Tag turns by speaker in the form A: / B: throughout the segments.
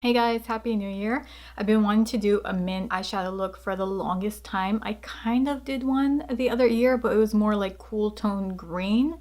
A: Hey guys, Happy New Year. I've been wanting to do a mint eyeshadow look for the longest time. I kind of did one the other year, but it was more like cool tone green.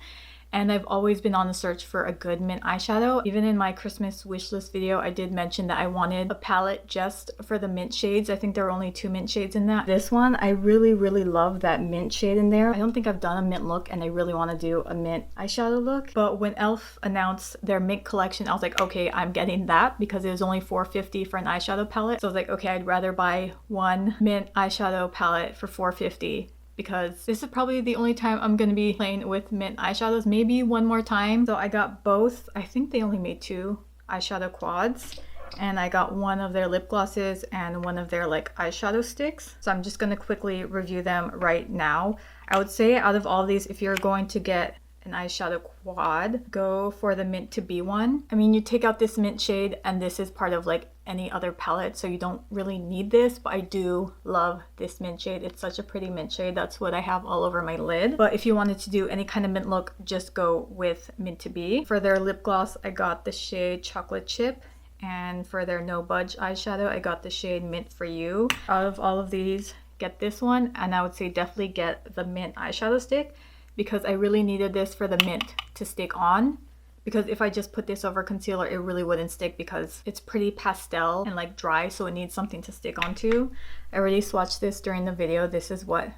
A: And I've always been on the search for a good mint eyeshadow. Even in my Christmas wish list video, I did mention that I wanted a palette just for the mint shades. I think there are only 2 mint shades in that. This one, I really love that mint shade in there. I don't think I've done a mint look and I really want to do a mint eyeshadow look. But when e.l.f. announced their mint collection, I was like, okay, I'm getting that because it was only $4.50 for an eyeshadow palette. So I was like, okay, I'd rather buy one mint eyeshadow palette for $4.50. Because this is probably the only time I'm going to be playing with mint eyeshadows, maybe one more time. So I got both. I think they only made 2 eyeshadow quads. And I got one of their lip glosses and one of their like eyeshadow sticks. So I'm just going to quickly review them right now. I would say out of all these, if you're going to get an eyeshadow quad, go for the mint to be one. I mean, you take out this mint shade and this is part of like any other palette, so you don't really need this, but I do love this mint shade. It's such a pretty mint shade. That's what I have all over my lid. But if you wanted to do any kind of mint look, just go with mint to be. For their lip gloss, I got the shade Chocolate Chip. And for their No Budge eyeshadow, I got the shade Mint For You. Out of all of these, get this one, and I would say definitely get the mint eyeshadow stick because I really needed this for the mint to stick on. Because if I just put this over concealer, it really wouldn't stick because it's pretty pastel and like dry, so it needs something to stick onto. I already swatched this during the video. This is what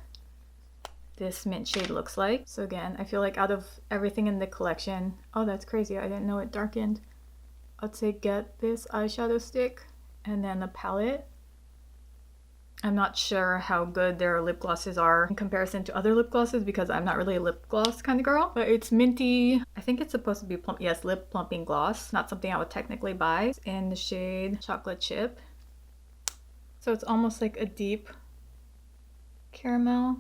A: this mint shade looks like. So again, I feel like out of everything in the collection, oh, that's crazy. I didn't know it darkened. I'd say get this eyeshadow stick and then a palette. I'm not sure how good their lip glosses are in comparison to other lip glosses because I'm not really a lip gloss kind of girl. But it's minty. I think it's supposed to be plump. Yes, lip plumping gloss. Not something I would technically buy. It's in the shade Chocolate Chip. So it's almost like a deep caramel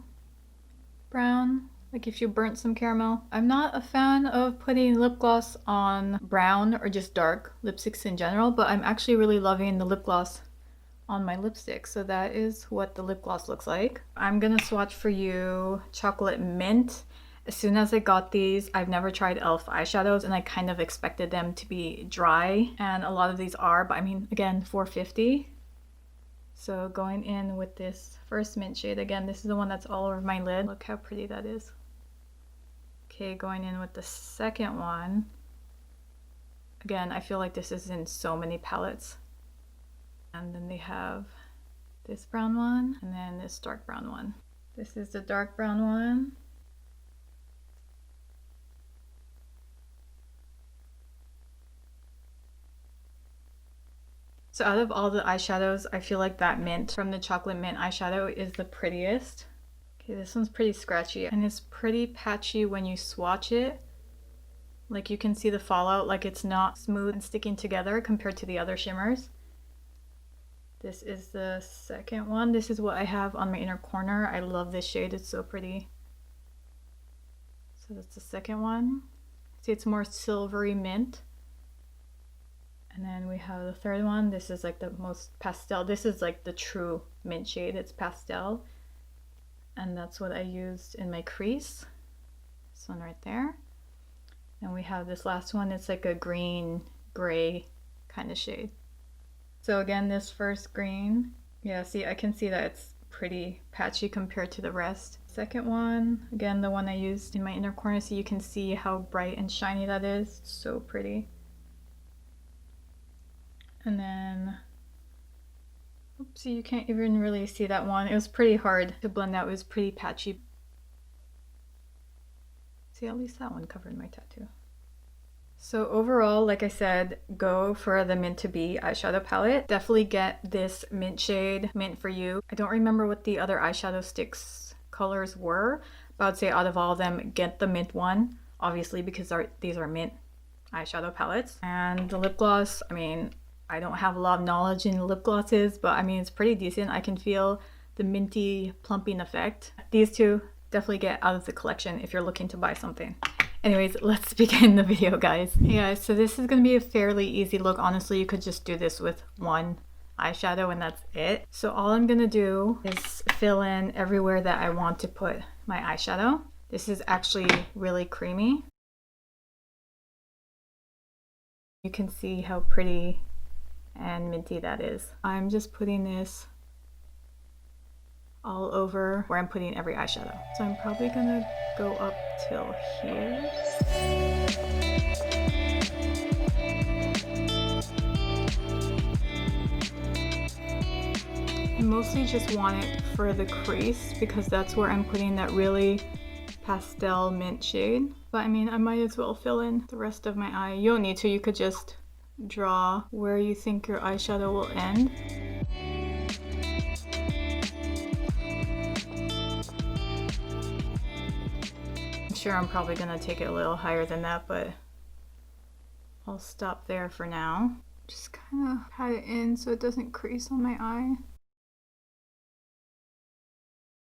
A: brown. Like if you burnt some caramel. I'm not a fan of putting lip gloss on brown or just dark lipsticks in general, but I'm actually really loving the lip gloss on my lipstick. So that is what the lip gloss looks like. I'm gonna swatch for you Chocolate Mint. As soon as I got these, I've never tried e.l.f. eyeshadows and I kind of expected them to be dry, and a lot of these are, but I mean, again, $4.50. So going in with this first mint shade, again, this is the one that's all over my lid. Look how pretty that is. Okay, going in with the second one. Again, I feel like this is in so many palettes. And then they have this brown one and then this dark brown one. This is the dark brown one. So out of all the eyeshadows, I feel like that mint from the Chocolate Mint eyeshadow is the prettiest. Okay, this one's pretty scratchy and it's pretty patchy when you swatch it. Like you can see the fallout, like it's not smooth and sticking together compared to the other shimmers. This is the second one. This is what I have on my inner corner. I love this shade. It's so pretty. So that's the second one. See, it's more silvery mint. And then we have the third one. This is like the most pastel. This is like the true mint shade. It's pastel. And that's what I used in my crease. This one right there. And we have this last one. It's like a green, gray kind of shade. So again, this first green, yeah, see, I can see that it's pretty patchy compared to the rest. Second one, again, the one I used in my inner corner, so you can see how bright and shiny that is. It's so pretty. And then, oopsie, you can't even really see that one. It was pretty hard to blend out. It was pretty patchy. See, at least that one covered my tattoo. So overall, like I said, go for the Mint to Be eyeshadow palette. Definitely get this mint shade, Mint For You. I don't remember what the other eyeshadow sticks colors were, but I'd say out of all of them, get the mint one, obviously, because these are mint eyeshadow palettes. And the lip gloss, I mean, I don't have a lot of knowledge in lip glosses, but I mean, it's pretty decent. I can feel the minty plumping effect. These two, definitely get out of the collection if you're looking to buy something. Anyways, let's begin the video, guys. Hey guys, so this is going to be a fairly easy look. Honestly, you could just do this with one eyeshadow and that's it. So all I'm going to do is fill in everywhere that I want to put my eyeshadow. This is actually really creamy. You can see how pretty and minty that is. I'm just putting this all over where I'm putting every eyeshadow. So I'm probably gonna go up till here. I mostly just want it for the crease because that's where I'm putting that really pastel mint shade. But I mean, I might as well fill in the rest of my eye. You don't need to, you could just draw where you think your eyeshadow will end. I'm sure I'm probably gonna take it a little higher than that, but I'll stop there for now. Just kind of pat it in so it doesn't crease on my eye.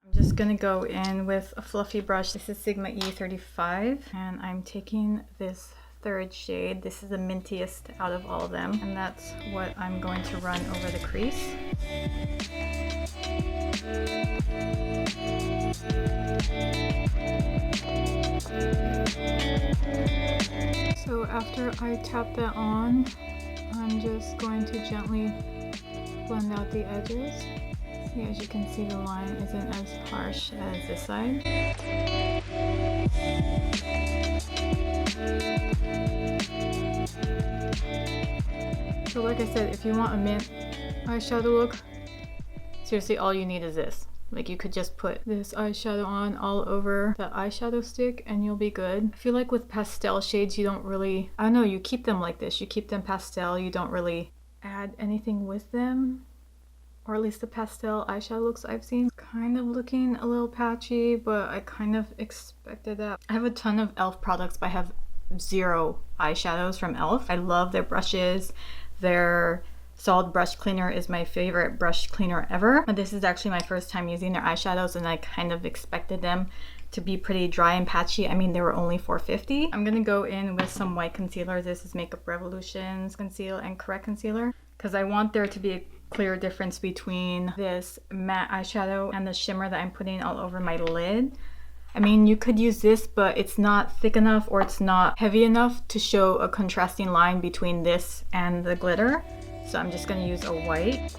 A: I'm just gonna go in with a fluffy brush. This is Sigma E35, and I'm taking this third shade. This is the mintiest out of all of them, and that's what I'm going to run over the crease. So after I tap that on, I'm just going to gently blend out the edges. See, as you can see, the line isn't as harsh as this side. So like I said, if you want a mint eyeshadow look, seriously all you need is this. Like you could just put this eyeshadow on all over the eyeshadow stick and you'll be good. I feel like with pastel shades you don't really, I don't know, you keep them like this. You keep them pastel, you don't really add anything with them. Or at least the pastel eyeshadow looks I've seen. Kind of looking a little patchy, but I kind of expected that. I have a ton of e.l.f. products, but I have zero eyeshadows from e.l.f. I love their brushes. Their solid brush cleaner is my favorite brush cleaner ever. But this is actually my first time using their eyeshadows, and I kind of expected them to be pretty dry and patchy. I mean, they were only $4.50. I'm gonna go in with some white concealer. This is Makeup Revolution's Conceal and Correct Concealer, because I want there to be a clear difference between this matte eyeshadow and the shimmer that I'm putting all over my lid. I mean, you could use this, but it's not thick enough or it's not heavy enough to show a contrasting line between this and the glitter. So I'm just going to use a white.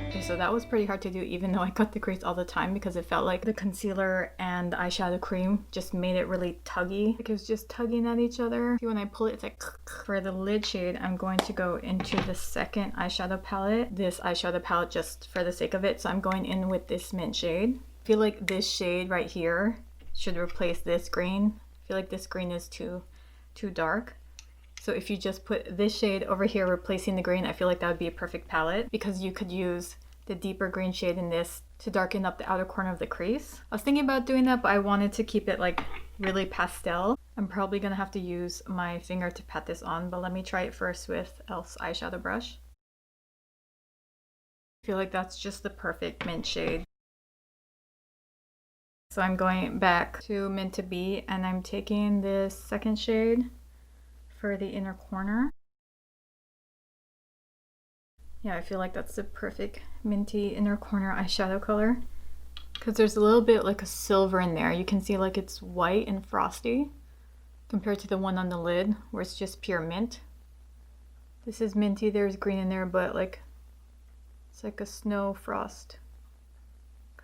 A: Okay, so that was pretty hard to do, even though I cut the crease all the time, because it felt like the concealer and the eyeshadow cream just made it really tuggy. Like it was just tugging at each other. See, when I pull it, it's like... For the lid shade, I'm going to go into the second eyeshadow palette. This eyeshadow palette just for the sake of it. So I'm going in with this mint shade. I feel like this shade right here should replace this green. I feel like this green is too dark. So if you just put this shade over here replacing the green, I feel like that would be a perfect palette, because you could use the deeper green shade in this to darken up the outer corner of the crease. I was thinking about doing that, but I wanted to keep it like really pastel. I'm probably gonna have to use my finger to pat this on, but let me try it first with e.l.f.'s eyeshadow brush. I feel like that's just the perfect mint shade. So I'm going back to Mint to Be, and I'm taking this second shade for the inner corner. Yeah, I feel like that's the perfect minty inner corner eyeshadow color, because there's a little bit like a silver in there. You can see like it's white and frosty compared to the one on the lid where it's just pure mint. This is minty, there's green in there, but like it's like a snow frost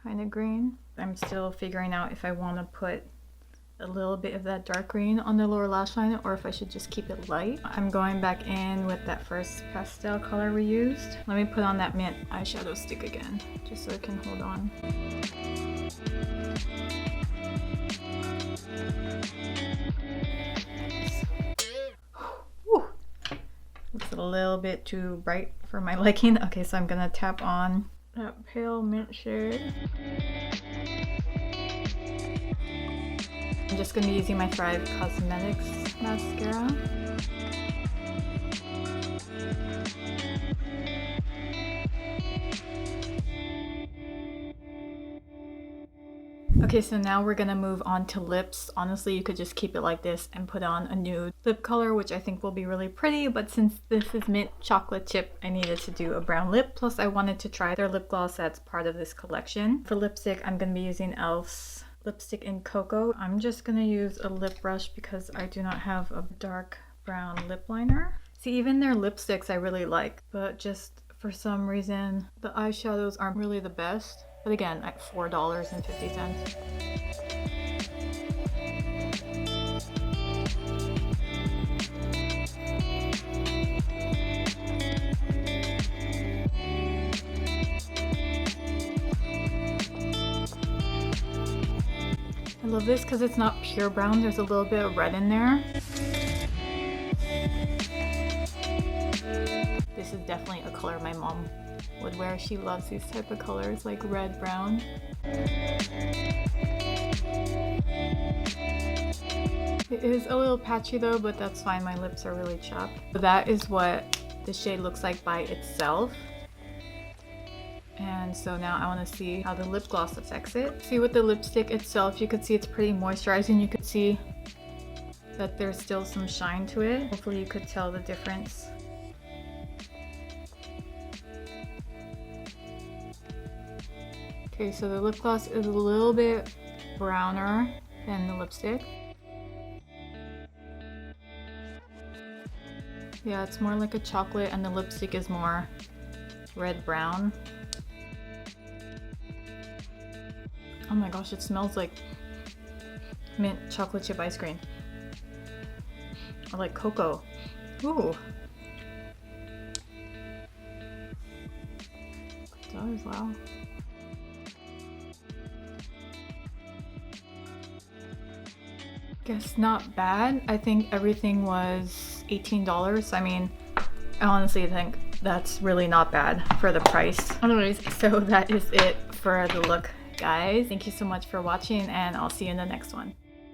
A: kind of green. I'm still figuring out if I want to put a little bit of that dark green on the lower lash line or if I should just keep it light. I'm going back in with that first pastel color we used. Let me put on that mint eyeshadow stick again, just so it can hold on. Whew. Looks a little bit too bright for my liking. Okay, so I'm gonna tap on that pale mint shade. I'm just going to be using my Thrive Causemetics mascara. Okay, so now we're going to move on to lips. Honestly, you could just keep it like this and put on a nude lip color, which I think will be really pretty, but since this is mint chocolate chip, I needed to do a brown lip. Plus, I wanted to try their lip gloss that's part of this collection. For lipstick, I'm going to be using e.l.f.'s lipstick in Cocoa. I'm just gonna use a lip brush because I do not have a dark brown lip liner. See, even their lipsticks I really like, but just for some reason the eyeshadows aren't really the best. But again, at $4.50. I love this because it's not pure brown. There's a little bit of red in there. This is definitely a color my mom would wear. She loves these type of colors, like red, brown. It is a little patchy though, but that's fine. My lips are really chapped. So that is what the shade looks like by itself. And so now I want to see how the lip gloss affects it. See, with the lipstick itself, you can see it's pretty moisturizing. You can see that there's still some shine to it. Hopefully you could tell the difference. Okay, so the lip gloss is a little bit browner than the lipstick. Yeah, it's more like a chocolate, and the lipstick is more red-brown. Oh my gosh, it smells like mint chocolate chip ice cream. Or like cocoa. Ooh. It does, wow. Guess not bad. I think everything was $18. I mean, I honestly think that's really not bad for the price. Anyways, so that is it for the look, guys. Thank you so much for watching, and I'll see you in the next one.